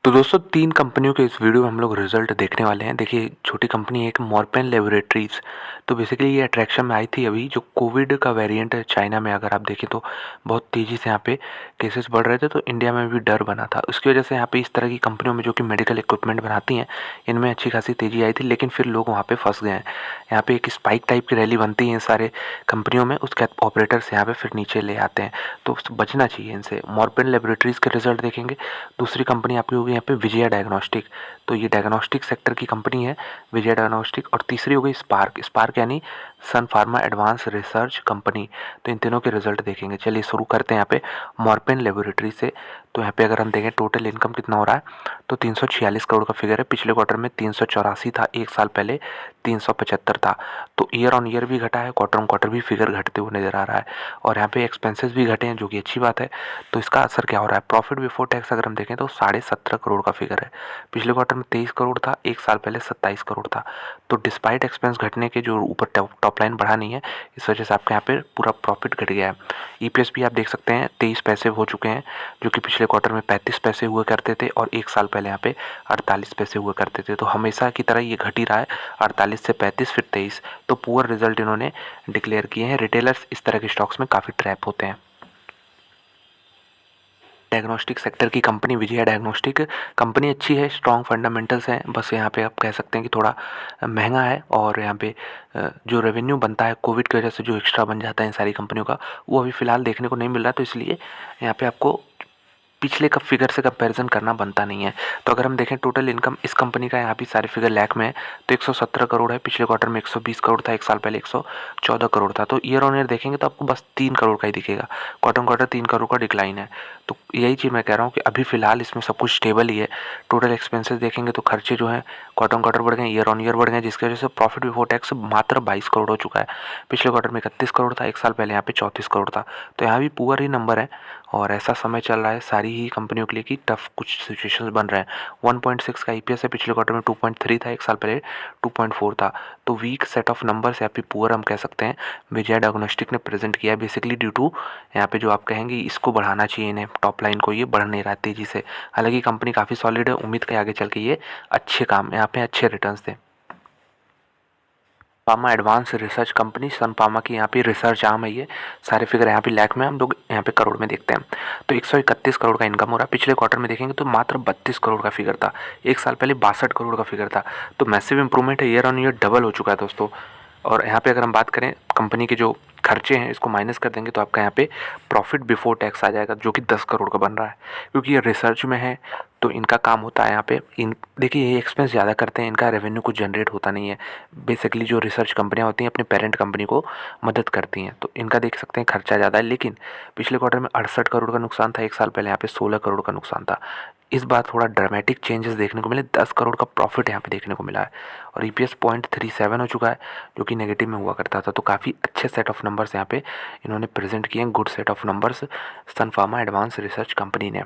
तो दोस्तों 3 कंपनियों के इस वीडियो में हम लोग रिजल्ट देखने वाले हैं। देखिए छोटी कंपनी है एक मॉर्पेन लेबोरेटरीज़। तो बेसिकली ये अट्रैक्शन में आई थी अभी जो कोविड का वेरिएंट है चाइना में, अगर आप देखें तो बहुत तेज़ी से यहाँ पे केसेस बढ़ रहे थे, तो इंडिया में भी डर बना था। उसकी वजह से यहाँ पे इस तरह की कंपनियों में जो कि मेडिकल इक्विपमेंट बनाती हैं, इनमें अच्छी खासी तेज़ी आई थी, लेकिन फिर लोग वहाँ पे फँस गए हैं। यहाँ पे एक स्पाइक टाइप की रैली बनती है सारे कंपनियों में, उसके बाद ऑपरेटर्स यहाँ पे फिर नीचे ले आते हैं, तो बचना चाहिए इनसे। मॉर्पेन लेबोरेटरीज़ के रिजल्ट देखेंगे। दूसरी कंपनी आपकी होगी यहाँ पे विजया डायग्नोस्टिक। तो ये डायग्नोस्टिक सेक्टर की कंपनी है विजया डायग्नोस्टिक। और तीसरी हो गई स्पार्क। स्पार्क यानी सन फार्मा एडवांस रिसर्च कंपनी। तो इन तीनों के रिजल्ट देखेंगे। चलिए शुरू करते हैं यहाँ पे मॉर्पेन लेबोरेटरी से। तो यहाँ पे अगर हम देखें टोटल इनकम कितना हो रहा है, तो 346 करोड़ का फिगर है। पिछले क्वार्टर में 384 था, एक साल पहले 375 था। तो ईयर ऑन ईयर भी घटा है, क्वार्टर ऑन क्वार्टर भी फिगर घटते हुए नजर आ रहा है। और यहाँ पे एक्सपेंसेस भी घटे हैं, जो कि अच्छी बात है। तो इसका असर क्या हो रहा है, प्रॉफिट बिफोर टैक्स अगर हम देखें तो 17.5 करोड़ का फिगर है। पिछले क्वार्टर में 23 करोड़ था, एक साल पहले 27 करोड़ था। तो डिस्पाइट एक्सपेंस घटने के जो ऊपर टॉप लाइन बढ़ा नहीं है, इस वजह से आपके यहाँ पे पूरा प्रॉफिट घट गया है। ईपीएस भी आप देख सकते हैं 23 पैसे हो चुके हैं, जो कि पिछले क्वार्टर में 35 पैसे हुआ करते थे, और एक साल पहले यहाँ पे 48 पैसे हुआ करते थे। तो हमेशा की तरह ये घट ही रहा है, 48 से 35 फिर 23। तो पुअर रिजल्ट इन्होंने डिक्लेयर किए हैं। रिटेलर्स इस तरह के स्टॉक्स में काफ़ी ट्रैप होते हैं। डायग्नोस्टिक सेक्टर की कंपनी विजया डायग्नोस्टिक कंपनी अच्छी है, स्ट्रॉन्ग फंडामेंटल्स हैं। बस यहाँ पे आप कह सकते हैं कि थोड़ा महंगा है, और यहाँ पे जो रेवेन्यू बनता है कोविड की वजह से जो एक्स्ट्रा बन जाता है इन सारी कंपनियों का, वो अभी फ़िलहाल देखने को नहीं मिल रहा। तो इसलिए यहाँ पे आपको पिछले का फिगर से कंपैरिजन करना बनता नहीं है। तो अगर हम देखें टोटल इनकम इस कंपनी का, यहाँ भी सारे फिगर लैख में है, तो 117 करोड़ है। पिछले क्वार्टर में 120 करोड़ था, एक साल पहले 114 करोड़ था। तो ईयर ऑन ईयर देखेंगे तो आपको बस 3 करोड़ का ही दिखेगा, क्वार्टर ऑन क्वार्टर 3 करोड़ का डिक्लाइन है। तो यही चीज़ मैं कह रहा हूँ कि अभी फ़िलहाल इसमें सब कुछ स्टेबल ही है। टोटल एक्सपेंसेस देखेंगे तो खर्चे जो हैं क्वार्टर ऑन क्वार्टर बढ़ गए, ईयर ऑन ईयर बढ़ गए, जिसकी वजह से प्रॉफिट बिफोर टैक्स मात्र 22 करोड़ हो चुका है। पिछले क्वार्टर में 31 करोड़ था, एक साल पहले यहाँ पे 34 करोड़ था। तो यहाँ भी पुअर ही नंबर है, और ऐसा समय चल रहा है सारी ही कंपनियों के लिए कि टफ कुछ सिचुएशंस बन रहे हैं। 1.6 का ईपीएस है, पिछले क्वार्टर में 2.3 था, एक साल पहले 2.4 था। तो वीक सेट ऑफ नंबर्स या फिर पुअर हम कह सकते हैं विजय डायग्नोस्टिक ने प्रेजेंट किया है, बेसिकली ड्यू टू यहाँ पे जो आप कहेंगे इसको बढ़ाना चाहिए इन्हें, टॉप लाइन को, ये बढ़ नहीं रहा तेज़ी से। हालांकि कंपनी काफ़ी सॉलिड है, उम्मीद है आगे चल के ये अच्छे काम यहाँ पे अच्छे रिटर्न्स दें। फार्मा एडवांस रिसर्च कंपनी सन फार्मा की यहाँ पे रिसर्च आर्म है ये। सारे फिगर यहाँ पे लैख में, हम लोग यहाँ पे करोड़ में देखते हैं। तो 131 करोड़ का इनकम हो रहा है। पिछले क्वार्टर में देखेंगे तो मात्र 32 करोड़ का फिगर था, एक साल पहले 62 करोड़ का फिगर था। तो मैसिव इंप्रूवमेंट है, ईयर ऑन ईयर डबल हो चुका है दोस्तों। और यहाँ पे अगर हम बात करें कंपनी के जो खर्चे हैं, इसको माइनस कर देंगे तो आपका यहाँ पे प्रॉफिट बिफोर टैक्स आ जाएगा, जो कि 10 करोड़ का बन रहा है। क्योंकि ये रिसर्च में है, तो इनका काम होता है यहाँ पे इन देखिए ये एक्सपेंस ज़्यादा करते हैं, इनका रेवेन्यू कुछ जनरेट होता नहीं है। बेसिकली जो रिसर्च कंपनियाँ होती हैं अपने पेरेंट कंपनी को मदद करती हैं, तो इनका देख सकते हैं खर्चा ज़्यादा है। लेकिन पिछले क्वार्टर में 68 करोड़ का नुकसान था, एक साल पहले यहाँ पे 16 करोड़ का नुकसान था। इस बार थोड़ा ड्रामेटिक चेंजेस देखने को मिले, 10 करोड़ का प्रॉफिट यहाँ पे देखने को मिला है। और ईपीएस 0.37 हो चुका है, जो कि नेगेटिव में हुआ करता था। तो काफ़ी अच्छे सेट ऑफ नंबर्स यहाँ पे इन्होंने प्रेजेंट किए हैं, good set of numbers Sun Pharma advance research company ने।